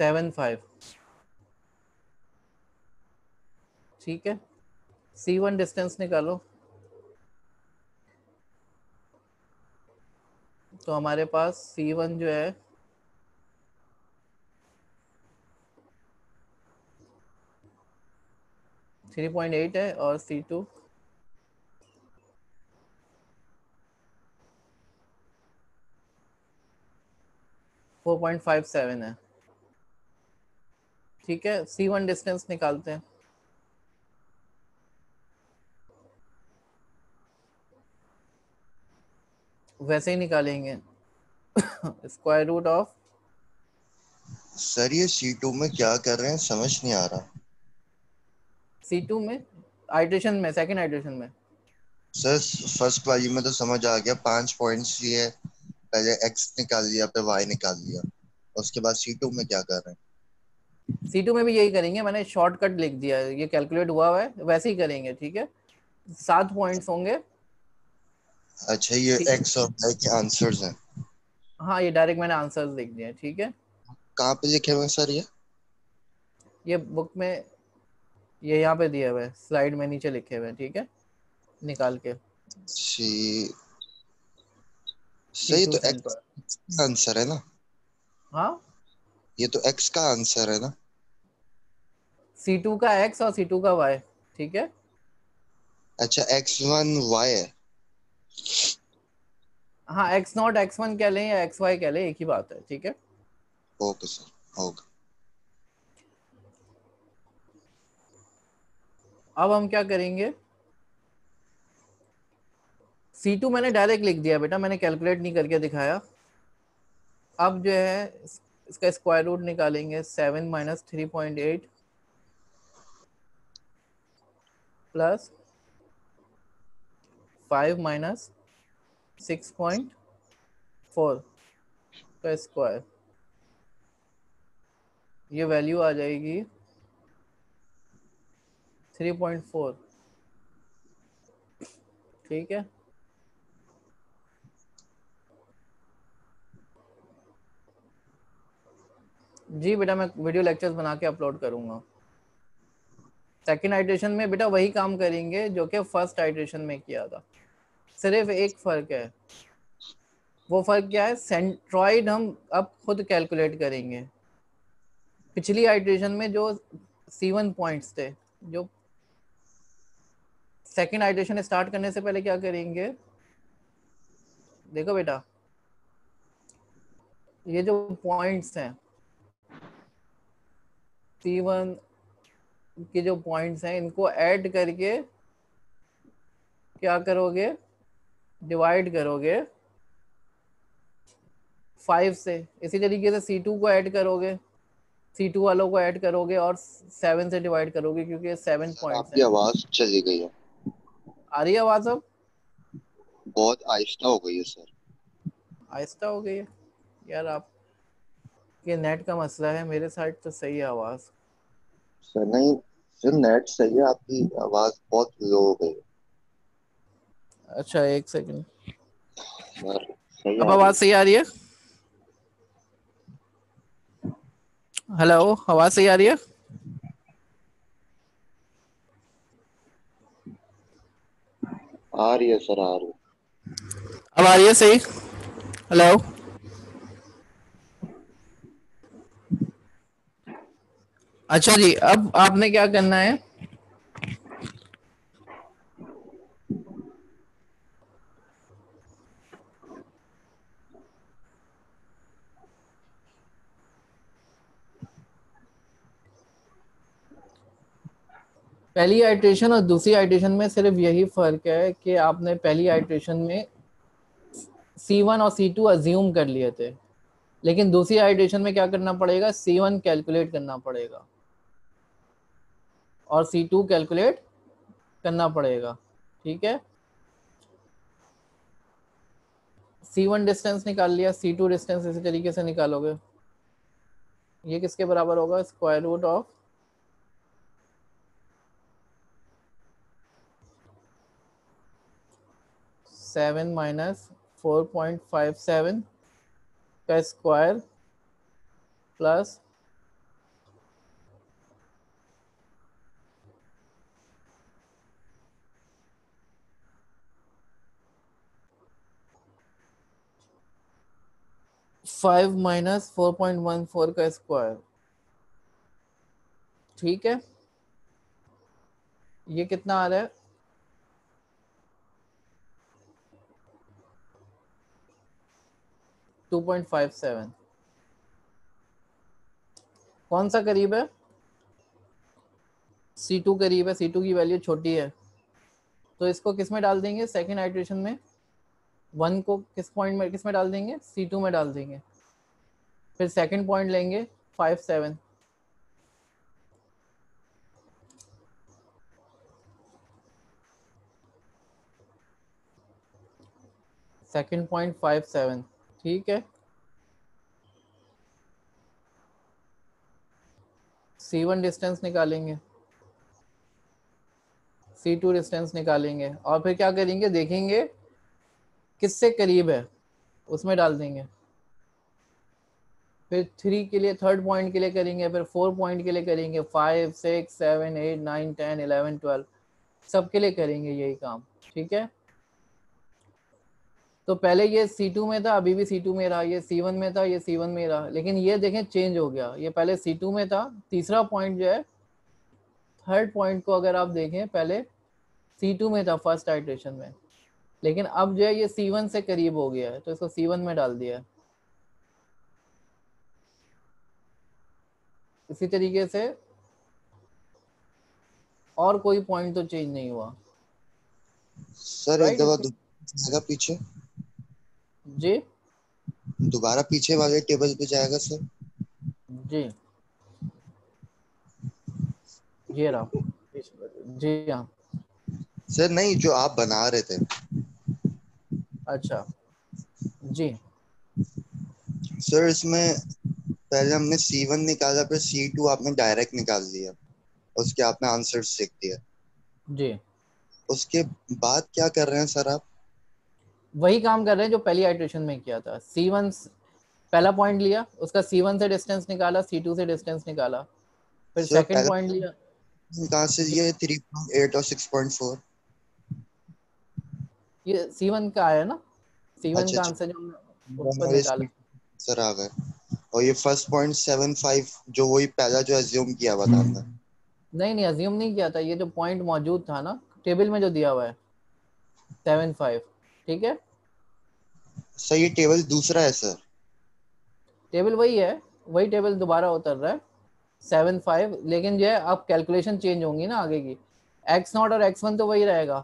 7.5, ठीक है। C1 distance निकालो, तो हमारे पास C1 जो है 3.8 है और C2 4.57 है, ठीक है। C1 डिस्टेंस निकालते हैं, वैसे ही निकालेंगे स्क्वायर रूट ऑफ। सर ये C2 में क्या कर रहे हैं समझ नहीं आ रहा। C2 में आइट्रेशन में, सेकंड आइट्रेशन में सर फर्स्ट वाली में तो समझ आ गया, 5 पॉइंट्स लिए, पहले x निकाल लिया फिर y निकाल लिया, उसके बाद C2 में क्या कर रहे हैं। C2 में भी यही करेंगे, मैंने शॉर्टकट लिख दिया है, ये कैलकुलेट हुआ है, वैसे ही करेंगे, ठीक है। 7 पॉइंट्स होंगे, अच्छा ये ठीक। x और y के आंसर्स हैं। हाँ, ये डायरेक्ट मैंने आंसर्स लिख दिए, ठीक है। कहाँ पे लिखे हुए हैं सर ये बुक में, ये यहाँ पे दिया हुआ है, स्लाइड में नीचे लिखे हुए हैं, ठीक है, निकाल के। सी सही C2 तो सिंपल। x का आंसर है ना, हाँ, ये तो x का आंसर है ना। C2 का x और C2 का y, ठीक है। अच्छा x1 y है। हाँ, x0 x1 कह लें या xy कह लें, एक ही बात है, ठीक है। ओके सर होगा। अब हम क्या करेंगे, C2 मैंने डायरेक्ट लिख दिया बेटा, मैंने कैलकुलेट नहीं करके दिखाया। अब जो है इसका स्क्वायर रूट निकालेंगे, 7 माइनस 3.8 प्लस 5 माइनस 6.4 का स्क्वायर, ये वैल्यू आ जाएगी 3.4, ठीक है। जी बेटा, मैं वीडियो लेक्चर्स बना के अपलोड करूंगा। सेकेंड आइट्रेशन में बेटा वही काम करेंगे जो कि फर्स्ट आइट्रेशन में किया था, सिर्फ एक फर्क है। वो फर्क क्या है, सेंट्रॉइड हम अब खुद कैलकुलेट करेंगे। पिछली आइट्रेशन में जो C1 पॉइंट्स थे, जो सेकेंड आइट्रेशन स्टार्ट करने से पहले क्या करेंगे, देखो बेटा, ये जो पॉइंट्स हैं C1 के जो पॉइंट्स हैं, इनको ऐड करके क्या करोगे, डिवाइड करोगे 5 से। इसी तरीके से C2 को ऐड करोगे, C2 वालों को ऐड करोगे और 7 से डिवाइड करोगे, क्योंकि ये 7 सर पॉइंट्स आपकी हैं। आवाज चली गई है, आ रही है आवाज अब? बहुत आहिस्ता हो गई है सर। आहिस्ता हो गई है यार, आप ये नेट का मसला है, मेरे साइड तो सही है आवाज। सर नहीं, सर नेट सही है, आपकी आवाज बहुत लो हो गई है। अच्छा, एक सेकंड। सर सही अब आ रही आवाज है। सही आ रही है? हेलो, आवाज सही आ रही है? आ रही है सर आ रही है। अब आ रही है सही? हेलो। अच्छा जी, अब आपने क्या करना है, पहली आइट्रेशन और दूसरी आइट्रेशन में सिर्फ यही फर्क है कि आपने पहली आइट्रेशन में C1 और C2 अज्यूम कर लिए थे, लेकिन दूसरी आइट्रेशन में क्या करना पड़ेगा, C1 कैलकुलेट करना पड़ेगा और C2 कैलकुलेट करना पड़ेगा, ठीक है। C1 डिस्टेंस निकाल लिया, C2 डिस्टेंस इसी तरीके से निकालोगे। ये किसके बराबर होगा, स्क्वायर रूट ऑफ 7 माइनस 4.57 का स्क्वायर प्लस 5 माइनस 4.14 का स्क्वायर, ठीक है। ये कितना आ रहा है? 2.57। कौन सा करीब है? C2 करीब है, C2 की वैल्यू छोटी है, तो इसको किस में डाल देंगे सेकेंड आइट्रेशन में? 1 को किस पॉइंट में, किस में डाल देंगे? C2 में डाल देंगे। फिर सेकेंड पॉइंट लेंगे 5 7, सेकेंड पॉइंट 5 7, ठीक है। C1 डिस्टेंस निकालेंगे, C2 डिस्टेंस निकालेंगे, और फिर क्या करेंगे, देखेंगे किससे करीब है, उसमें डाल देंगे। फिर 3 के लिए, थर्ड पॉइंट के लिए करेंगे, फिर 4 पॉइंट के लिए करेंगे, 5 6 7 8 9 10 11 12, सबके लिए करेंगे यही काम, ठीक है। तो पहले ये C2 में था, अभी भी C2 में रहा, ये C1 में था, ये C1 में रहा, लेकिन ये देखें चेंज हो गया, ये पहले C2 में था। तीसरा पॉइंट जो है, थर्ड पॉइंट को अगर आप देखें, पहले C2 में था फर्स्ट आइट्रेशन में, लेकिन अब जो है ये C1 से करीब हो गया है, तो इसको C1 में डाल दिया है। इसी तरीके से और कोई पॉइंट तो चेंज नहीं हुआ, सर एक राइट। दफा इसी जाएगा पीछे, जी दोबारा पीछे वाले टेबल पे जाएगा सर। जी, ये रहा, जी हाँ। सर नहीं, जो आप बना रहे थे। अच्छा जी, सर इसमें पहले हमने C1 निकाला, फिर C2 आपने डायरेक्ट निकाल दिया, उसके आपने आंसर लिख दिया। जी उसके बाद क्या कर रहे हैं सर आप? वही काम कर रहे हैं जो पहली आइट्रेशन में किया था। C1 पहला पॉइंट लिया, उसका C1 से डिस्टेंस निकाला, C2 से डिस्टेंस निकाला, फिर सर सेकंड पहला पॉइंट लिया। कहाँ से जी, ये 3.8 और 6.4? ये C1 का आया ना, C1 अच्छा का अच्छा, आंसर जो हमने उस पर हमारे निकाला। सर आ गए। और ये 1.75 जो वही पहला जो एज्यूम किया हुआ था हमने। नहीं नहीं, अज्यूम नहीं किया था, ये जो पॉइंट मौजूद था ना टेबल में जो दिया हुआ है 7 5, ठीक है। सर ये टेबल दूसरा है सर। टेबल वही है, वही टेबल दोबारा उतर रहा है 7 5, लेकिन जो है अब कैलकुलेशन चेंज होंगी ना आगे की। X0 और X1 तो वही रहेगा,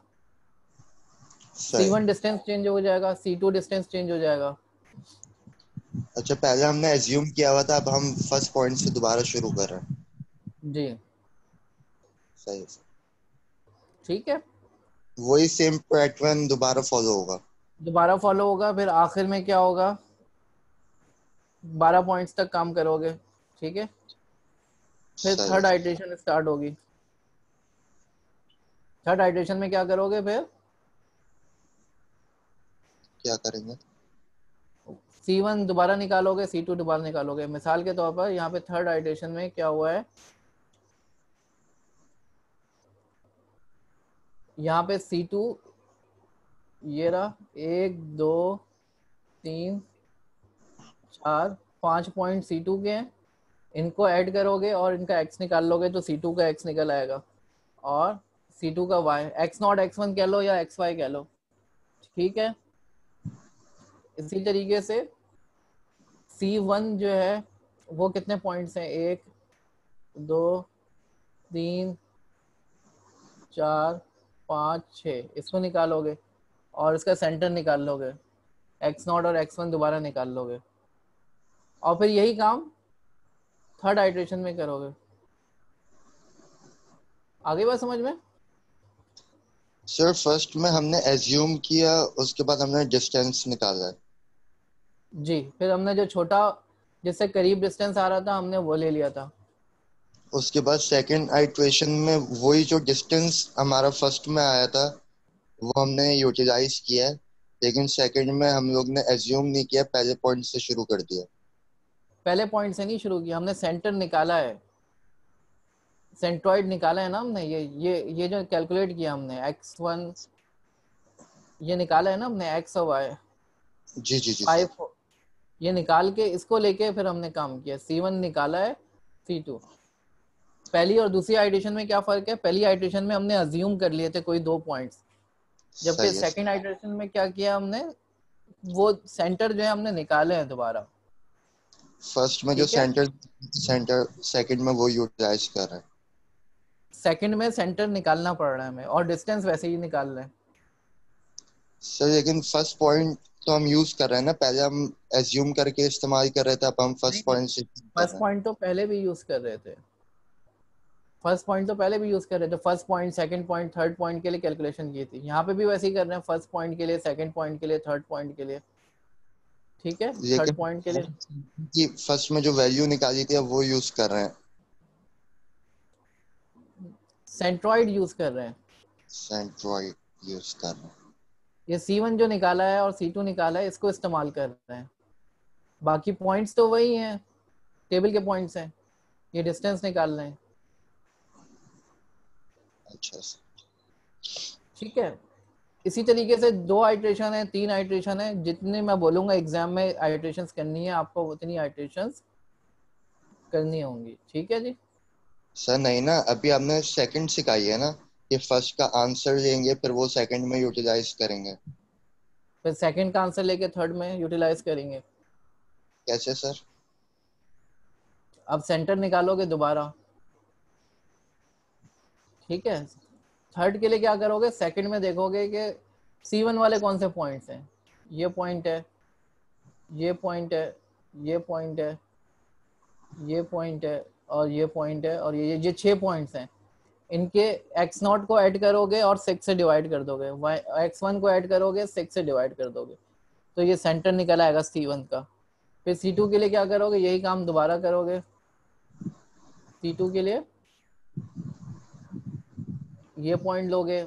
सही। C1 डिस्टेंस चेंज हो जाएगा, C2 डिस्टेंस चेंज हो जाएगा। अच्छा, पहले हमने एज्यूम किया हुआ था, अब हम फर्स्ट पॉइंट से दोबारा शुरू कर रहे हैं। जी सही है सर। ठीक है, वही सेम पैटर्न दोबारा फॉलो होगा। दोबारा फॉलो होगा। फिर आखिर में क्या होगा, 12 पॉइंट्स तक काम करोगे, ठीक है। फिर सही है थर्ड सर। आइट्रेशन स्टार्ट होगी। थर्ड आइट्रेशन में क्या करोगे, फिर क्या करेंगे? C1 दोबारा निकालोगे, C2 दोबारा निकालोगे। मिसाल के तौर पर यहाँ पे थर्ड आइट्रेशन में क्या हुआ है, यहाँ पे C2 ये रहा, 1 2 3 4 5 पॉइंट C2 के हैं, इनको ऐड करोगे और इनका x निकाल लोगे तो C2 का x निकल आएगा, और C2 का y, X0 X1 कह लो या XY कह लो, ठीक है। इसी तरीके से C1 जो है वो कितने पॉइंट्स हैं, 1 2 3 4 5 6, इसको निकालोगे और इसका सेंटर निकाल लोगे, X0 और X1 दोबारा निकाल लोगे, और फिर यही काम थर्ड आइट्रेशन में करोगे। आगे बात समझ में? सर फर्स्ट में हमने एज्यूम किया, उसके बाद हमने डिस्टेंस निकाला है। जी, फिर हमने जो छोटा जिससे करीब डिस्टेंस आ रहा था हमने वो ले लिया था। उसके बाद सेकंड आइट्रेशन में वही जो डिस्टेंस हमारा फर्स्ट में आया था वो हमने यूटिलाइज किया है, लेकिन सेकंड में हम लोग ने एज्यूम नहीं किया, पहले पॉइंट से शुरू कर दिया। पहले पॉइंट से नहीं शुरू किया हमने, सेंटर निकाला है, सेंट्रॉइड निकाला है ना हमने, ये जो कैलकुलेट किया हमने X1, ये निकाला है ना हमने, X और Y जी जी जी सर। 5 ये निकाल के इसको लेके फिर हमने काम किया, C1 निकाला है, C2। पहली और दूसरी आइटरेशन में क्या फर्क है, पहली आइटरेशन में हमने अज्यूम कर लिए थे कोई 2 पॉइंट्स, जबकि सही है। सेकंड आइटरेशन में क्या किया हमने, वो सेंटर जो है हमने निकाले हैं दोबारा। फर्स्ट में जो ठीक है, सेंटर सेंटर सेकंड में वो यूटिलाइज कर रहे हैं। सेकंड में सेंटर निकालना पड़ रहा है हमें, और डिस्टेंस वैसे ही निकाल रहे हैं। सर लेकिन फर्स्ट पॉइंट तो हम यूज कर रहे हैं ना, पहले हम एज्यूम करके इस्तेमाल कर रहे थे, अब हम नहीं फर्स्ट नहीं, पॉइंट से कर फर्स्ट रहे हैं। पॉइंट तो पहले भी यूज कर रहे थे, फर्स्ट पॉइंट तो पहले भी यूज कर रहे थे, first point, second point, third point के लिए कैलकुलेशन की थी, यहाँ पे भी वैसे ही कर रहे हैं, फर्स्ट पॉइंट के लिए, सेकंड पॉइंट के लिए, थर्ड पॉइंट के लिए। ठीक है, थर्ड लेकिन पॉइंट के लिए कि फर्स्ट में जो वैल्यू निकाली थी अब वो यूज कर रहे हैं। सेंट्रॉइड यूज कर रहे हैं। सेंट्रोइड यूज कर रहे हैं। ये C1 जो निकाला है और C2 निकाला है, इसको इस्तेमाल कर रहे हैं। बाकी पॉइंट्स तो वही हैं, टेबल के पॉइंट्स हैं, ये डिस्टेंस निकाल रहे हैं। अच्छा सर। ठीक है, इसी तरीके से 2 आइट्रेशन है, 3 आइट्रेशन है, जितने मैं बोलूंगा एग्जाम में आइट्रेशंस करनी है आपको, उतनी आइट्रेशंस करनी होंगी। ठीक है जी। सर नहीं ना, अभी हमने सेकंड सिखाई है ना, कि फर्स्ट का आंसर लेंगे फिर वो सेकंड में यूटिलाइज करेंगे। फिर सेकंड का आंसर लेके थर्ड में यूटिलाइज करेंगे। कैसे सर? अब सेंटर निकालोगे दोबारा। ठीक है, थर्ड के लिए क्या करोगे, सेकंड में देखोगे कि C1 वाले कौन से पॉइंट्स हैं, ये पॉइंट है, ये पॉइंट है, ये पॉइंट है, ये पॉइंट है, और ये पॉइंट है, और ये 6 पॉइंट्स हैं। इनके x0 को ऐड करोगे और 6 से डिवाइड कर दोगे, x1 को ऐड करोगे 6 से डिवाइड कर दोगे, तो ये सेंटर निकल आएगा C1 का। फिर C2 के लिए क्या करोगे, यही काम दोबारा करोगे। C2 के लिए ये पॉइंट लोगे,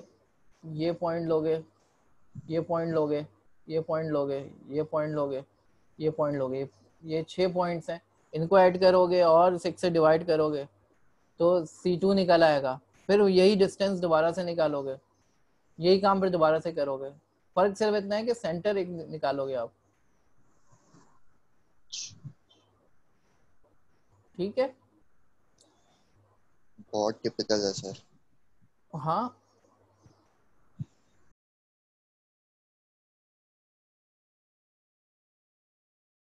ये पॉइंट लोगे, ये पॉइंट लोगे, ये पॉइंट लोगे, ये पॉइंट लोगे, ये पॉइंट लोगे, ये 6 पॉइंट्स हैं। इनको ऐड करोगे और 6 से डिवाइड करोगे तो C2 निकल आएगा। फिर यही डिस्टेंस दोबारा से निकालोगे, यही काम फिर दोबारा से करोगे। फर्क सिर्फ इतना है कि सेंटर एक निकालोगे आप। ठीक है, बहुत टिपिकल है सर। हाँ,